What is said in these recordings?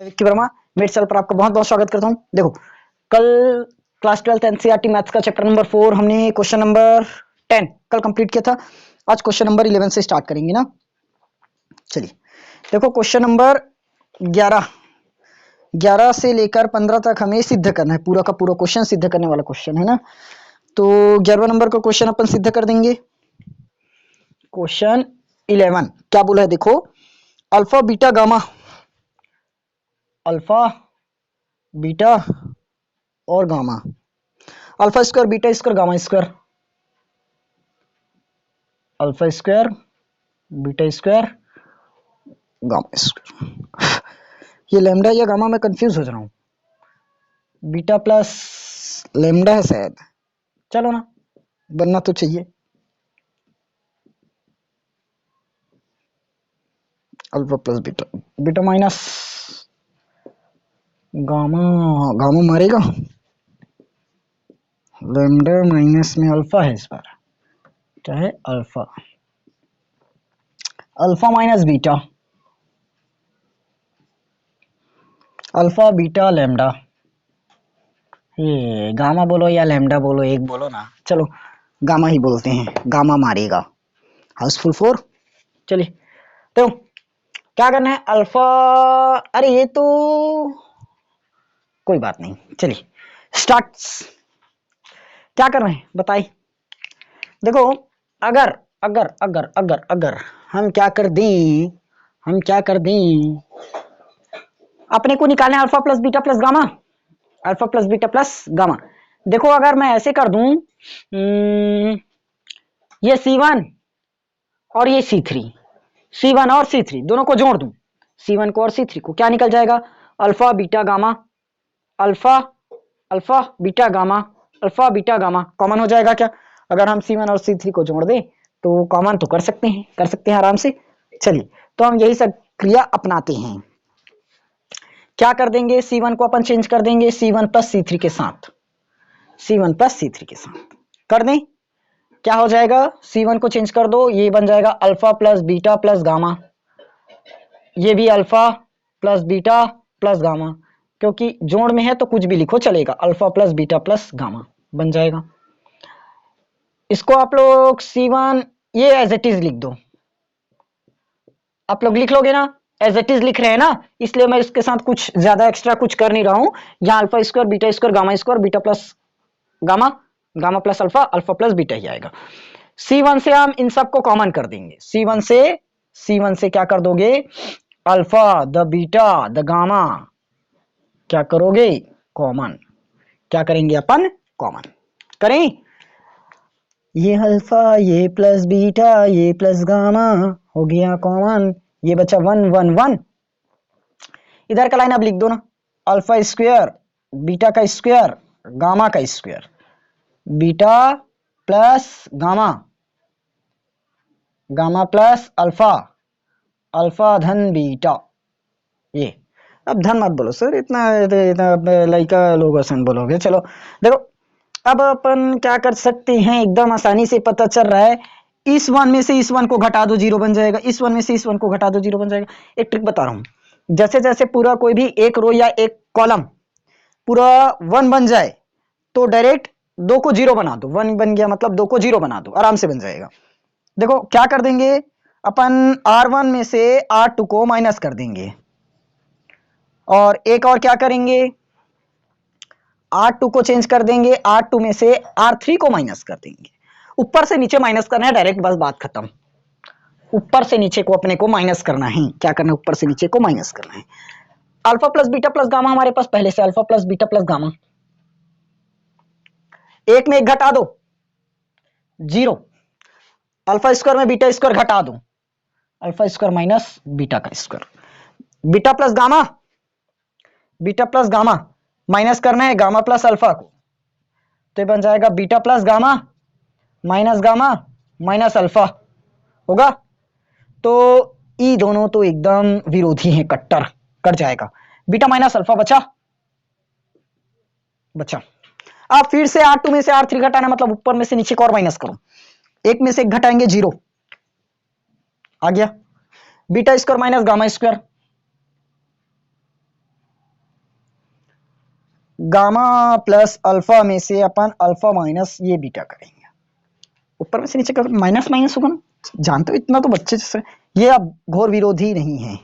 विक्की वर्मा मेरे चैनल पर आपका बहुत बहुत स्वागत करता हूँ। देखो, कल क्लास 12th एनसीईआरटी मैथ्स का चैप्टर नंबर 4 हमने क्वेश्चन नंबर 10 कल कंप्लीट किया था। आज क्वेश्चन नंबर 11 से स्टार्ट करेंगे ना। चलिए, देखो क्वेश्चन नंबर 11 से लेकर 15 तक हमें सिद्ध करना है। पूरा का पूरा क्वेश्चन सिद्ध करने वाला क्वेश्चन है ना। तो 11वां नंबर का क्वेश्चन अपन सिद्ध कर देंगे। क्वेश्चन 11 क्या बोला है, देखो, alpha beta gamma, alpha beta और gamma, alpha square beta square gamma square, alpha square beta square gamma square. ये लैम्डा या गामा में कंफ्यूज हो जा रहा हूँ। बीटा प्लस लैम्डा है शायद, चलो ना, बनना तो चाहिए। Alpha plus beta, beta minus gamma, gamma मारेगा। लैम्डा माइनस में अल्फा है, इस बार क्या है, alpha, alpha minus beta, alpha beta lambda. ये गामा बोलो या लैम्डा बोलो, एक बोलो ना, चलो गामा ही बोलते हैं, गामा मारेगा। हाउसफुल 4। चलिए, तो क्या करना है, अल्फा, अरे ये तो कोई बात नहीं, चलिए स्टार्ट। क्या कर रहे हैं बताइए। देखो, अगर अगर अगर अगर अगर हम क्या कर दें, हम क्या कर दें, अपने को निकालना है alpha plus beta plus gamma, alpha plus beta plus gamma. देखो, अगर मैं ऐसे कर दूं, ये C1 और ये C3, C1 और C3 दोनों को जोड़ दूं, C1 को और C3 को, क्या निकल जाएगा, alpha beta gamma, alpha alpha beta gamma, alpha beta gamma common हो जाएगा क्या। अगर हम C1 और C3 को जोड़ दें तो कॉमन तो कर सकते हैं आराम से। चलिए, तो हम यही सब क्रिया अपनाते हैं। क्या कर देंगे, C1 को अपन चेंज कर देंगे C1 प्लस C3 के साथ, C1 प्लस C3 के साथ कर दें, क्या हो जाएगा, C1 को चेंज कर दो, ये बन जाएगा alpha plus beta plus gamma, ये भी alpha plus beta plus gamma, क्योंकि जोड़ में है तो कुछ भी लिखो चलेगा, alpha plus beta plus gamma बन जाएगा। इसको आप लोग C1 ये एज इट इज लिख दो, आप लोग लिख लोगे ना, एज इट इज लिख रहे हैं ना, इसलिए मैं इसके साथ कुछ ज्यादा एक्स्ट्रा कुछ कर नहीं रहा हूं। यहाँ alpha square beta square gamma square, beta plus gamma, gamma plus alpha, alpha plus beta ही आएगा। C1 से हम इन सबको कॉमन कर देंगे, C1 से क्या कर दोगे, alpha the beta the gamma, क्या करोगे, कॉमन, क्या करेंगे अपन, कॉमन करें, ये अल्फा ये प्लस बीटा ये प्लस गामा हो गया कॉमन, ये बचा 1 1 1। इधर का लाइन अब लिख दो ना, अल्फा स्क्वायर बीटा का स्क्वायर गामा का square, beta plus gamma, gamma plus alpha, alpha धन बीटा। ये अब धन मत बोलो सर, इतना इतना लड़का लोग आसान बोलोगे। चलो देखो, अब अपन क्या कर सकते हैं, एकदम आसानी से पता चल रहा है, इस वन में से इस वन को घटा दो, जीरो बन जाएगा, इस वन में से इस वन को घटा दो, जीरो बन जाएगा। एक ट्रिक बता रहा हूं, जैसे जैसे पूरा कोई भी एक रो या एक कॉलम पूरा वन बन जाए तो डायरेक्ट दो को जीरो बना दो, वन बन गया मतलब दो को जीरो बना दो, आराम से बन जाएगा। देखो क्या कर देंगे, अपन R1 में से R2 को माइनस कर देंगे, और एक और क्या करेंगे, R2 को चेंज कर देंगे, R2 में से R3 को माइनस कर देंगे। ऊपर से नीचे माइनस करना है डायरेक्ट, बस बात खत्म। ऊपर से नीचे को अपने को माइनस करना है, क्या करना है, ऊपर से नीचे को माइनस करना है। Alpha plus beta plus gamma हमारे पास पहले से, alpha plus beta plus gamma, एक में एक घटा दो, जीरो, अल्फा स्क्वायर में बीटा स्क्वायर घटा दो, अल्फा स्क्वायर माइनस बीटा का square, beta plus gamma, beta plus gamma minus करना है गामा प्लस अल्फा को, तो बन जाएगा beta plus gamma minus alpha होगा। तो ये दोनों तो एकदम विरोधी हैं, कट्टर, कट जाएगा, बीटा माइनस अल्फा बचा। अब फिर से R2 में से R3 घटाना, मतलब ऊपर में से नीचे को और माइनस करो, एक में से एक घटाएंगे, जीरो आ गया, beta square minus gamma square, gamma plus alpha में से अपन अल्फा माइनस ये बीटा करेंगे। ऊपर में से नीचे कर माइनस माइनस होगा ना, जानते हो इतना तो बच्चे जैसे। ये अब घोर विरोधी नहीं है,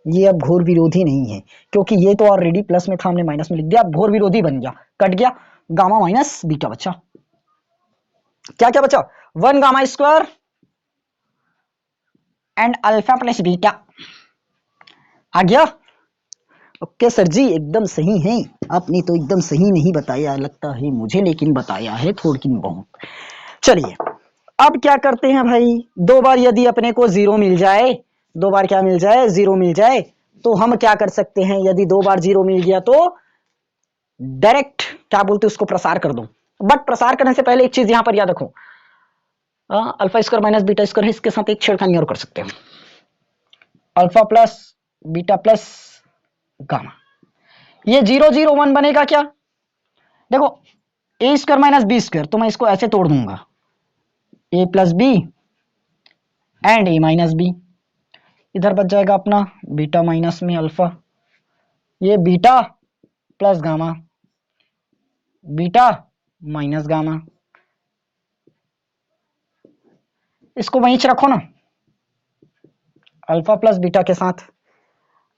ये अब घोर विरोधी नहीं है, क्योंकि ये तो ऑलरेडी प्लस में था, हमने माइनस में लिख दिया, अब घोर विरोधी बन गया, कट गया। गामा माइनस बीटा बचा, क्या क्या बचा, 1 gamma square and alpha plus beta आ गया। ओके सर जी, एकदम सही है, आपने तो एकदम सही नहीं बताया लगता है मुझे, लेकिन बताया है थोड़ी बहुत। चलिए अब क्या करते हैं भाई, दो बार यदि अपने को जीरो मिल जाए, दो बार क्या मिल जाए, जीरो मिल जाए, तो हम क्या कर सकते हैं, यदि दो बार जीरो मिल गया तो डायरेक्ट क्या बोलते हैं उसको, प्रसार कर दो। बट प्रसार करने से पहले एक चीज यहां पर याद रखो, alpha square minus beta square है, इसके साथ एक छेड़खानी और कर सकते हो, alpha plus beta plus gamma, ये 0 0 1 बनेगा क्या, देखो A square minus B square, तो मैं इसको ऐसे तोड़ दूंगा, A plus B and A minus B, इधर बच जाएगा अपना बीटा माइनस में अल्फा, ये beta plus gamma, beta minus gamma, इसको वहीं रखो ना, अल्फा प्लस बीटा के साथ।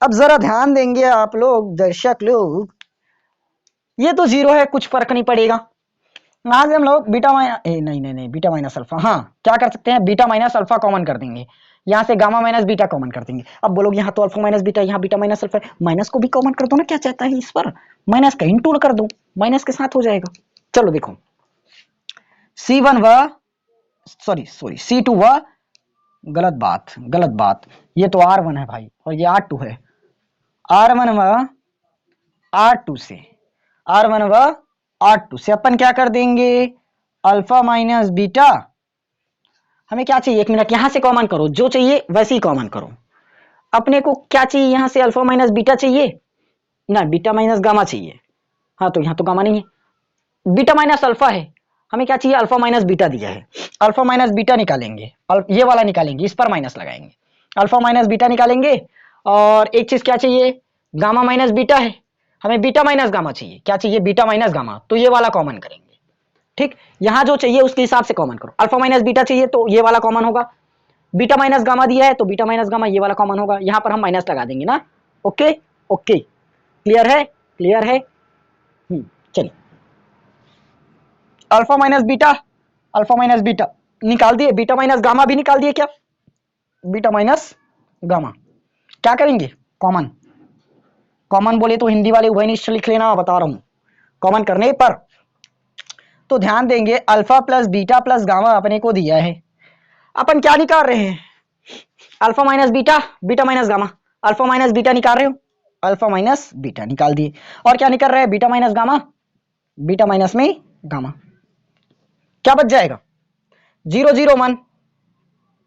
अब जरा ध्यान देंगे आप लोग, दर्शक लोग, ये तो जीरो है, कुछ फर्क नहीं पड़ेगा, यहां से हम लोग बीटा माइनस, नहीं नहीं नहीं बीटा माइनस अल्फा, हाँ क्या कर सकते हैं, बीटा माइनस अल्फा कॉमन कर देंगे, यहां से गामा माइनस बीटा कॉमन कर देंगे। अब बोलोगे यहाँ तो अल्फा माइनस बीटा, यहाँ बीटा माइनस अल्फा, माइनस को भी कॉमन कर दो ना, क्या चाहता है इस पर, माइनस का इंटू कर दो, माइनस के साथ हो जाएगा। चलो देखो, C1 व सॉरी सॉरी C2 व, गलत बात गलत बात, ये तो R1 है भाई और ये R2 है, R1 व R2 से, R1 व R2 से अपन क्या कर देंगे, अल्फा माइनस बीटा, हमें क्या चाहिए, एक मिनट यहां से कॉमन करो, जो चाहिए वैसे ही कॉमन करो, अपने को क्या चाहिए, यहां से अल्फा माइनस बीटा चाहिए ना, बीटा माइनस गामा चाहिए, हाँ तो यहां तो गामा नहीं है, बीटा माइनस अल्फा है, हमें क्या चाहिए, अल्फा माइनस बीटा दिया है, अल्फा माइनस बीटा निकालेंगे, ये वाला निकालेंगे, इस पर माइनस लगाएंगे, अल्फा माइनस बीटा निकालेंगे, और एक चीज क्या चाहिए, गामा माइनस बीटा है, हमें बीटा माइनस गामा चाहिए, क्या चाहिए, बीटा माइनस गामा, तो ये वाला कॉमन करेंगे, ठीक, यहां जो चाहिए उसके हिसाब से कॉमन करो, अल्फा माइनस बीटा चाहिए तो ये वाला कॉमन होगा, बीटा माइनस गामा दिया है तो बीटा माइनस गामा ये वाला कॉमन होगा, यहां पर हम माइनस लगा देंगे ना, ओके ओके, क्लियर है, क्लियर है, चलिए, अल्फा माइनस बीटा निकाल दिए, बीटा माइनस गामा भी निकाल दिए क्या, बीटा माइनस गामा, क्या करेंगे, कॉमन, कॉमन बोले तो हिंदी वाले उभयनिष्ठ लिख लेना, बता रहा हूं, कॉमन करने पर तो ध्यान देंगे, alpha plus beta plus gamma अपने को दिया है, अपन क्या निकाल रहे हैं, alpha minus beta, beta minus gamma, alpha minus beta निकाल रहे हो, अल्फा माइनस बीटा निकाल दिए, और क्या निकल रहा है, beta minus gamma, beta minus में गामा, क्या बच जाएगा, 0 0 1,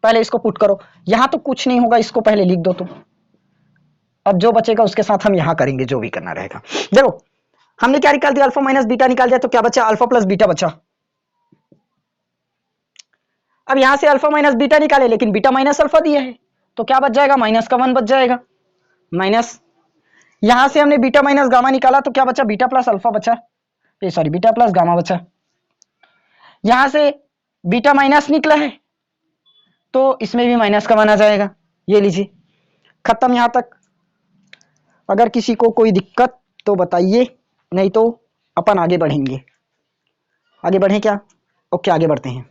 पहले इसको पुट करो, यहां तो कुछ नहीं होगा, इसको पहले लिख दो तुम, अब जो बचेगा उसके साथ हम यहां करेंगे जो भी करना रहेगा। देखो हमने क्या निकाल दिया, अल्फा माइनस बीटा निकाल दिया, तो क्या बचा, अल्फा प्लस बीटा बचा, अब यहां से अल्फा माइनस बीटा निकाले, लेकिन बीटा माइनस अल्फा दिया है, तो क्या बच जाएगा, माइनस का 1 बच जाएगा, माइनस, यहां से हमने बीटा माइनस गामा निकाला, तो क्या बचा, बीटा प्लस अल्फा बचा, ये सॉरी बीटा प्लस गामा बचा, यहां से बीटा माइनस निकला है तो इसमें भी माइनस का 1 आ जाएगा, ये लीजिए, खत्म यहां तक। अगर किसी को कोई दिक्कत तो बताइए, नहीं तो अपन आगे बढ़ेंगे, आगे बढ़े क्या, ओके आगे बढ़ते हैं।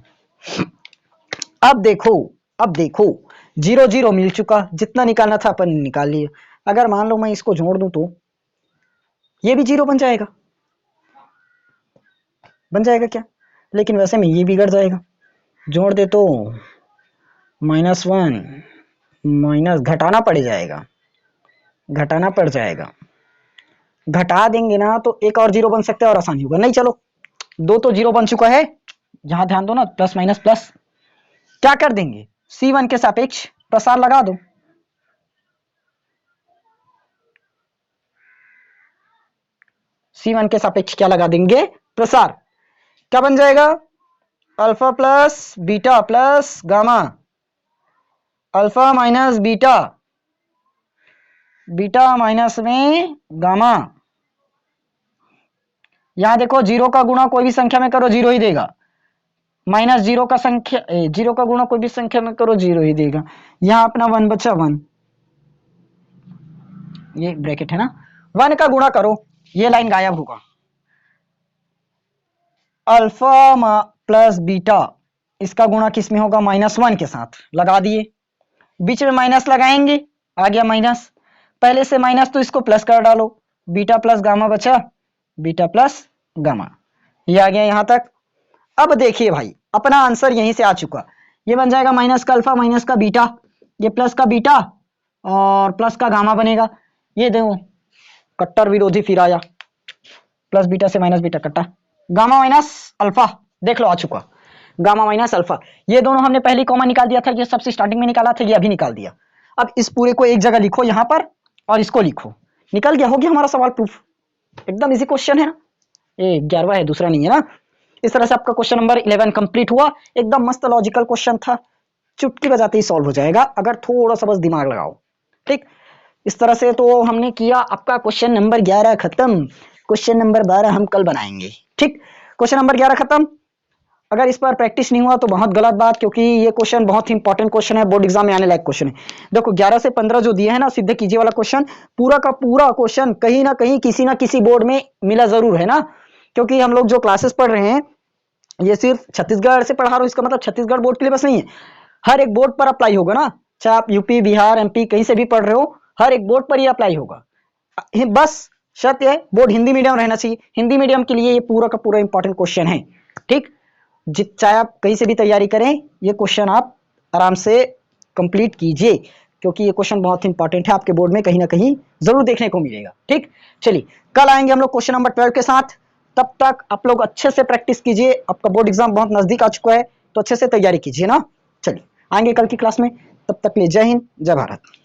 अब देखो, अब देखो 0 0 मिल चुका, जितना निकालना था अपन निकाल लिया, अगर मान लो मैं इसको जोड़ दूं तो ये भी 0 बन जाएगा, बन जाएगा क्या, लेकिन वैसे में ये बिगड़ जाएगा, जोड़ दे तो -1 माइनस घटाना पड़ जाएगा, घटाना पड़ जाएगा, घटा देंगे ना तो एक और 0 बन सकता है और आसानी होगा, नहीं चलो दो तो 0 बन चुका है, यहां ध्यान दो ना, प्लस माइनस प्लस, क्या कर देंगे, C1 के सापेक्ष प्रसार लगा दो, C1 के सापेक्ष क्या लगा देंगे, प्रसार, क्या बन जाएगा, alpha plus beta plus gamma, alpha minus beta, beta minus में गामा, यहाँ देखो जीरो का गुणा कोई भी संख्या में करो जीरो ही देगा, माइनस जीरो का संख्या जीरो का गुणा कोई भी संख्या में करो जीरो ही देगा। यहाँ अपना 1 बचा 1, ये ब्रैकेट है ना, 1 का गुणा करो, ये लाइन गायब होगा। अल्फा प्लस बीटा, इसका गुणा किस में होगा, -1 के साथ, लगा दिए, बीच में माइनस लगाएंगे, आ गया माइनस, पहले से माइनस तो इसको प्लस कर डालो, बीटा प्लस गामा बचा, बीटा प्लस गामा, ये आ गया यहां तक। अब देखिए भाई अपना आंसर यहीं से आ चुका, ये बन जाएगा माइनस का अल्फा माइनस का बीटा, ये प्लस का बीटा और प्लस का गामा बनेगा। ये देखो कट्टर विरोधी फिर आया, प्लस बीटा से माइनस बीटा कट्टा, गामा माइनस अल्फा, देख लो आ चुका, गामा माइनस अल्फा। ये दोनों हमने पहले कॉमन निकाल दिया था, ये सबसे स्टार्टिंग में निकाला था, ये अभी निकाल दिया। अब इस पूरे को एक जगह लिखो यहाँ पर और इसको लिखो, निकल गया, हो गया हमारा सवाल प्रूफ, एकदम इजी क्वेश्चन है ना, ये 11वां है, दूसरा नहीं है ना। इस तरह से आपका क्वेश्चन नंबर 11 कंप्लीट हुआ, एकदम मस्त लॉजिकल क्वेश्चन था, चुटकी बजाते ही सॉल्व हो जाएगा अगर थोड़ा सा बस दिमाग लगाओ, ठीक। इस तरह से तो हमने किया आपका क्वेश्चन नंबर 11 खत्म, क्वेश्चन नंबर 12 हम कल बनाएंगे, ठीक। क्वेश्चन नंबर 11 खत्म। अगर इस पर प्रैक्टिस नहीं हुआ तो बहुत गलत बात, क्योंकि ये क्वेश्चन बहुत ही इंपॉर्टेंट क्वेश्चन है, बोर्ड एग्जाम में आने लायक क्वेश्चन है। देखो 11 से 15 जो दिए हैं ना सीधे कीजिए वाला क्वेश्चन, पूरा का पूरा क्वेश्चन कहीं ना कहीं किसी ना किसी बोर्ड में मिला जरूर है ना, क्योंकि हम लोग जो क्लासेस पढ़ रहे हैं ये सिर्फ छत्तीसगढ़ से पढ़ा रहा हूँ, इसका मतलब छत्तीसगढ़ बोर्ड के लिए बस नहीं है, हर एक बोर्ड पर अप्लाई होगा ना, चाहे आप यूपी बिहार एमपी कहीं से भी पढ़ रहे हो, हर एक बोर्ड पर ये अप्लाई होगा। बस शर्त है बोर्ड हिंदी मीडियम रहना चाहिए, हिंदी मीडियम के लिए ये पूरा का पूरा इंपॉर्टेंट क्वेश्चन है, ठीक। चाहे आप कहीं से भी तैयारी करें, ये क्वेश्चन आप आराम से कंप्लीट कीजिए, क्योंकि ये क्वेश्चन बहुत इंपॉर्टेंट है, आपके बोर्ड में कहीं ना कहीं जरूर देखने को मिलेगा, ठीक। चलिए कल आएंगे हम लोग क्वेश्चन नंबर 12 के साथ, तब तक आप लोग अच्छे से प्रैक्टिस कीजिए, आपका बोर्ड एग्जाम बहुत नजदीक आ चुका है, तो अच्छे से तैयारी कीजिए ना। चलिए आएंगे कल की क्लास में, तब तक ले जय हिंद जय भारत।